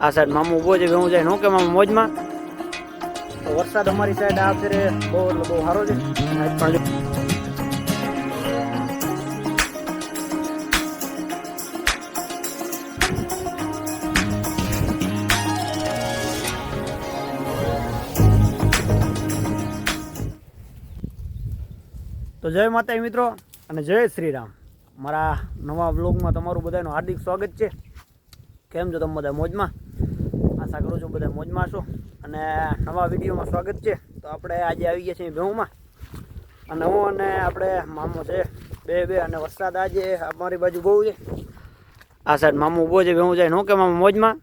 આ સાઈડ મામું ઊભો છે ભેહું જાય નો કે મામું મોજમાં. તો વરસાદ અમારી સાઈડ આ ફેરે બહુ એટલે બહુ સારો છે. આજ પણ તો જય માતાજી મિત્રો અને જય શ્રી રામ. મારા નવા બ્લોગમાં તમારું બધાનું હાર્દિક સ્વાગત છે. કેમ છો તમે બધા મોજમાં? આશા કરું છું બધા મોજમાં છો અને નવા વિડીયોમાં સ્વાગત છે. તો આપણે આજે આવી ગયા છીએ ભેહુંમાં અને હું અને આપણે મામો છે બે અને વરસાદ આજે અમારી બાજુ બહુ છે. આ સાઈડ મામું ઊભો છે ભેહું જાય નો કે મામું મોજમાં.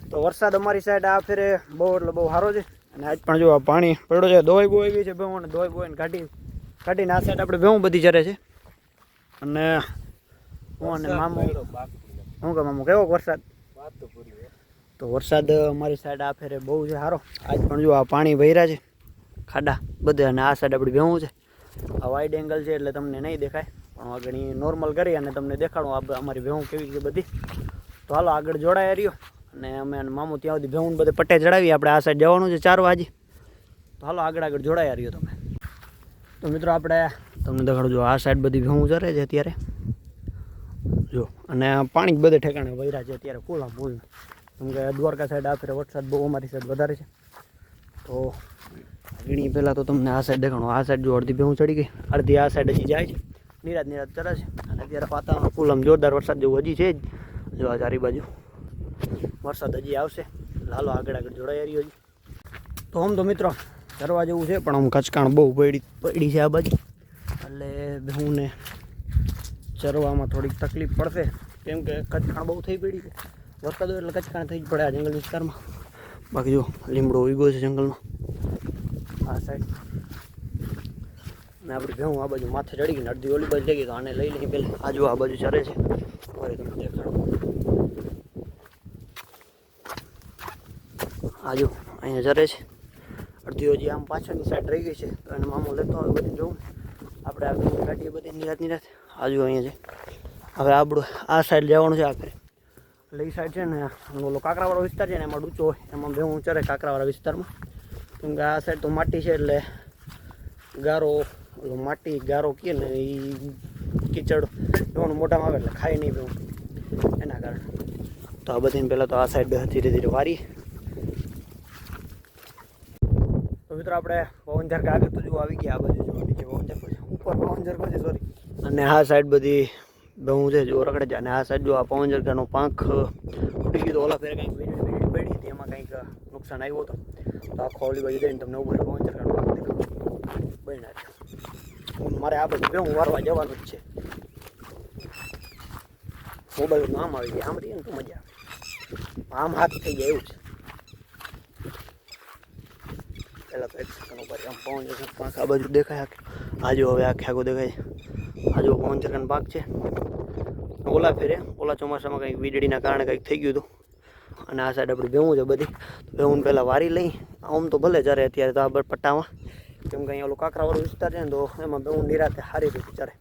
તો વરસાદ અમારી સાઈડ આ ફેરે બહુ એટલે બહુ સારો છે. અને આજ પણ જો પાણી પડ્યો છે, દોઈ બોઈ ગઈ છે ભેહું, અને દોઈ બોઈને કાઢીને આ સાઈડ આપણે ભેહું બધી ચરે છે. અને હું અને મામું શું કે મામું કેવો વરસાદ? તો વરસાદ અમારી સાઈડ આ ફેરે બહુ છે સારો. આજ પણ જો આ પાણી ભર્યા છે ખાડા બધે, અને આ સાઈડ આપણી ભેહું છે. આ વાઇડ એંગલ છે એટલે તમને નહીં દેખાય, પણ આગળ નોર્મલ કરી અને તમને દેખાડું અમારી ભેહું કેવી છે બધી. તો હાલો આગળ જોડાયા રહ્યો અને અમે મામું ત્યાં સુધી ભેહું બધે પટ્ટે ચડાવી. આપણે આ સાઈડ જવાનું છે 4 વાગે. તો હાલો આગળ જોડાયા રહ્યો તમે. તો મિત્રો આપણે તમને દેખાડું જો આ સાઈડ બધી ભેહું ચરે છે અત્યારે જો, અને પાણી બધે ઠેકાણે વૈરા છે અત્યારે ફૂલ ફૂલ. કેમ કે દ્વારકા સાઈડ આ ફેરે વરસાદ બહુ અમારી સાઈડ વધારે છે. તો વીણી પહેલાં તો તમને આ સાઈડ દેખાણું. આ સાઈડ જો અડધી ભેહું ચડી ગઈ, અડધી આ સાઈડ હજી જાય છે, નિરાત ચરે છે. અને અત્યારે વાતાવરણ ફૂલ આમ જોરદાર વરસાદ જેવું હજી છે જ. જો આ ચારી બાજુ વરસાદ હજી આવશે. હાલો આગળ જોડાઈ રહ્યો છે. તો આમ તો મિત્રો ચરવા જેવું છે, પણ આમ કચકાણ બહુ પડી છે આ બાજુ, એટલે ભેહુંને ચરવામાં થોડીક તકલીફ પડશે. કેમ કે કચકાણ બહુ થઈ પડી છે. વરસાદ એટલે કચકાણ થઈ જ પડે આ જંગલ વિસ્તારમાં. બાકી જો લીમડો ઉગ્યો છે જંગલમાં આ સાઈડ. અને આપણી ભેહું આ બાજુ માથે ચડી ગઈ, અડધી ઓલી બાજુ લઈ ગઈ. તો આને લઈ લઈ પહેલાં આ જો આ બાજુ ચરે છે. હવે તમને દેખાડો આ જો અહીંયા ચરે છે. અડધી હજી આમ પાછળની સાઈડ રહી ગઈ છે, તો એને મામું લેતો હવે બધી જોઉં. આપણે આ ભેહું કાઢીએ બધી નિરાત. આજુ અહીંયા છે. હવે આપણું આ સાઈડ જવાનું છે આખરે. એટલે એ સાઈડ છે ને ઓલો કાંકરાવાળો વિસ્તાર છે ને, એમાં ડૂચો હોય, એમાં ભેહું ચરે કાંકરાવાળા વિસ્તારમાં. કેમ કે આ સાઈડ તો માટી છે એટલે ગારો માટી ગારો કહે ને એ કીચડ ભેહું મોઢામાં આવે એટલે ખાય નહીં ભેહું, એના કારણે. તો આ બધીને પહેલાં તો આ સાઈડ ધીરે ધીરે વારીએ. તો મિત્રો આપણે પવનઝર આગળ તો જો આવી ગયા. આ બાજુ જો નીચે પવનઝર ઉપર પવનઝર છે સોરી. અને આ સાઈડ બધી ભેહું છે જો રખડે છે. અને આ સાઈડ જો આ પવનઝરનો પાંખ તૂટી ગયો તો ઓલા ફેર કંઈક પડી હતી, એમાં કંઈક નુકસાન આવ્યું હતું. તો આખો ઓલી બાજુ જઈને તમને ઉપર પવનઝરનો પાંખ દેખાડો બન્યા છે. મારે આ બધું ભેહું વારવા જવાનું જ છે. મોબાઈલનું આમ આવી જાય, આમ રહીએ ને તો મજા આવે. આમ હાથ થઈ જાય એવું છે. પહેલાં તો એક સેકન્ડ ઉપર આમ પવનચક્કર પાંખ આ બાજુ દેખાય. આજો હવે આખે આખો દેખાય. આજો પવનચક્કર પાંખ છે. ઓલા ફેરે ઓલા ચોમાસામાં કંઈક વીજળીના કારણે કંઈક થઈ ગયું હતું. અને આ સાઈડ આપણી ભેહું છે બધી. ભેહું પહેલાં વારી લઈ. આમ તો ભલે ચરે અત્યારે તો આ પટ્ટામાં, કેમ કે અહીંયા ઓલો કાંકરાવાળો વિસ્તાર છે ને, તો એમાં ભેહું નિરાતે સારી રીતે ચરે.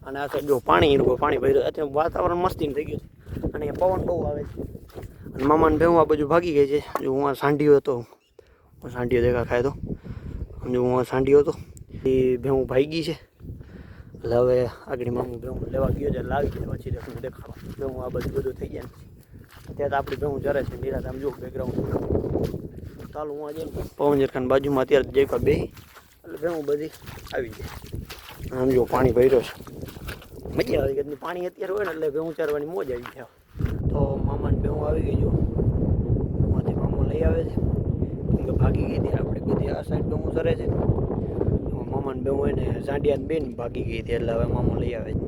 અને આ સાઈડ જો પાણી ભર્યું. અત્યારે વાતાવરણ મસ્તી થઈ ગયું છે અને અહીંયા પવન બહુ આવે છે. અને મામાને ભેહું આ બાજુ ભાગી ગઈ છે. જો હું આ સાંઢીયો હતો, સાંઢીઓ દેખા ખાય તો જો હું સાંઢીયો હતો એ ભેહું ભાગી છે. એટલે હવે આગળ મામું ભેહું લેવા ગયો છે, લાવી છે. પછી તમને દેખાડો ભેહું આ બધું થઈ જાય ને ત્યાં તો આપણી ભેહું ચરે છે નિરાત. આમ જો બેકગ્રાઉન્ડ ચાલુ હું આજે પવનચક્કરની બાજુમાં અત્યારે જઈફા બેહી એટલે ભેહું બધી આવી જાય. આમ જો પાણી ભર્યો છે, મજા આવી ગઈ. પાણી અત્યારે હોય ને એટલે ભેહું ચરવાની મોજ આવી જાય. તો મામાને ભેહું આવી ગઈ જો, એમાંથી મામો લઈ આવે છે. ભાગી ગઈ હતી આપણે બધી આ સાઈડ ભેહું ચરે છે. મામાને ભેહું એને સાંડિયાને બેન ભાગી ગઈ હતી એટલે હવે મામો લઈ આવે છે.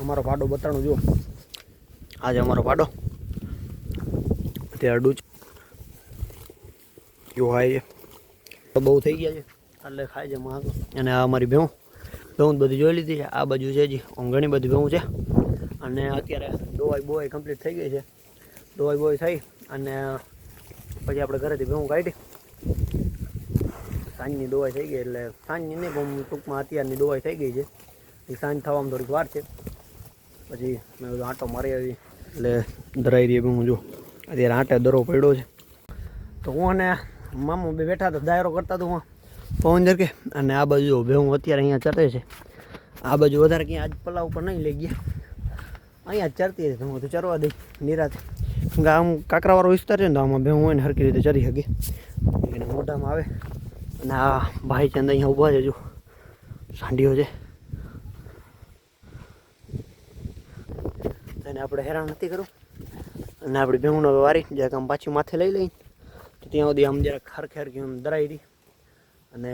અમારો પાડો બતાડું જુઓ. આજે અમારો પાડો અત્યારે અડું જો હાય તો બહુ થઈ ગયા છે એટલે ખાય છે માં. અને આ અમારી ભેહું બધી જોઈ લીધી છે. આ બાજુ છે હજી ઘણી બધી ભેહું છે. અને અત્યારે દોવાઈ કમ્પ્લીટ થઈ ગઈ છે. દોવાઈ થઈ અને પછી આપણે ઘરેથી ભેહું કાઢી. સાંજની દોવાઈ થઈ ગઈ એટલે સાંજની નહીં પણ ટૂંકમાં અત્યારની દોવાઈ થઈ ગઈ છે. એ સાંજ થવામાં થોડીક વાર છે. પછી મેં બધું આંટો મારી આવી એટલે ધરાઈ રહી ભેહું જો અત્યારે આંટે દરો પડ્યો છે. તો હું અને મામું બે બેઠા હતા દાયરો કરતા હતું હું પવન કે. અને આ બાજુ ભેહું અત્યારે અહીંયા ચરે છે. આ બાજુ વધારે ક્યાં આજ પલ્લા ઉપર નહીં લઈ ગયા, અહીંયા જ ચરતી હતી. હું તો ચરવા દઈ નિરાતે. આમ કાંકરાવાળો વિસ્તાર છે ને તો આમાં ભેહું હોય ને સરખી રીતે ચરી શકે એને મોઢામાં આવે. અને આ ભાઈ ચંદ અહીંયા ઊભા છે જો સાંડીઓ છે એને આપણે હેરાન નથી કરવું. અને આપણી ભેહુંનો વારી જરાક આમ પાછી માથે લઈ લઈ તો ત્યાં સુધી આમ જરાક હરખી આમ દરાઈ રહી. અને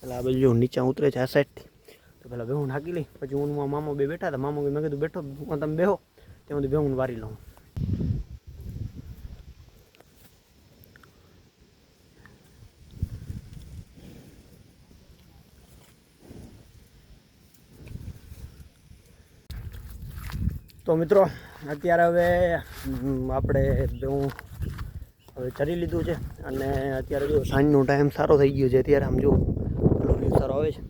પેલા આ બાજુ નીચે ઉતરે છે આ સાઈડથી તો પેલા ભેહું નાખી લઈ. પછી હું મામો બે બેઠા હતા. મામો મેં કીધું બેઠો તમે બેહો ત્યાં સુધી ભેહું વારી લઉં. તો મિત્રો અત્યારે હવે આપણે ભેહું હવે ચરી લીધું છે. અને અત્યારે જો સાંજનો ટાઈમ સારો થઈ ગયો છે. અત્યારે આમ જો વ્યૂ સારો આવે છે.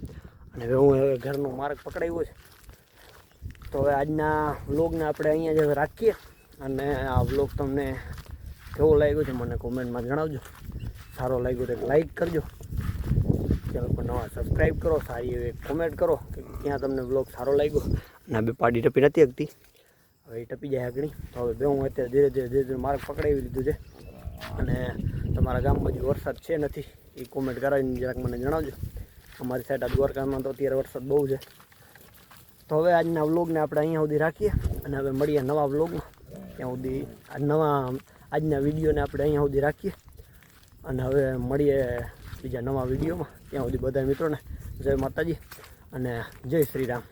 અને ભેહું હવે ઘરનો માર્ગ પકડાવ્યો છે. તો હવે આજના વ્લોગને આપણે અહીંયા જ હવે રાખીએ. અને આ વ્લોગ તમને કેવો લાગ્યો છે મને કોમેન્ટમાં જણાવજો. સારો લાગ્યો તો લાઈક કરજો, ચેનલ પર નવા સબસ્ક્રાઈબ કરો, સારી એવી કોમેન્ટ કરો કે ક્યાં તમને વ્લોગ સારો લાગ્યો. અને આ બે પાડી ટપી નથી શકતી, હવે એ ટપી જાય આગળ. તો હવે ભેહું અત્યારે ધીરે ધીરે માર્ગ પકડાવી લીધું છે. અને તમારા ગામમાં જે વરસાદ છે નથી એ કોમેન્ટ કરાવીને જરાક મને જણાવજો. અમારી સાઈડ આ દ્વારકામાં તો અત્યારે વરસાદ બહુ છે. તો હવે આજના વ્લોગને આપણે અહીંયા સુધી રાખીએ અને હવે મળીએ નવા વ્લોગમાં. ત્યાં સુધી આજના વિડીયોને આપણે અહીંયા સુધી રાખીએ અને હવે મળીએ બીજા નવા વિડીયોમાં. ત્યાં સુધી બધા મિત્રોને જય માતાજી અને જય શ્રી રામ.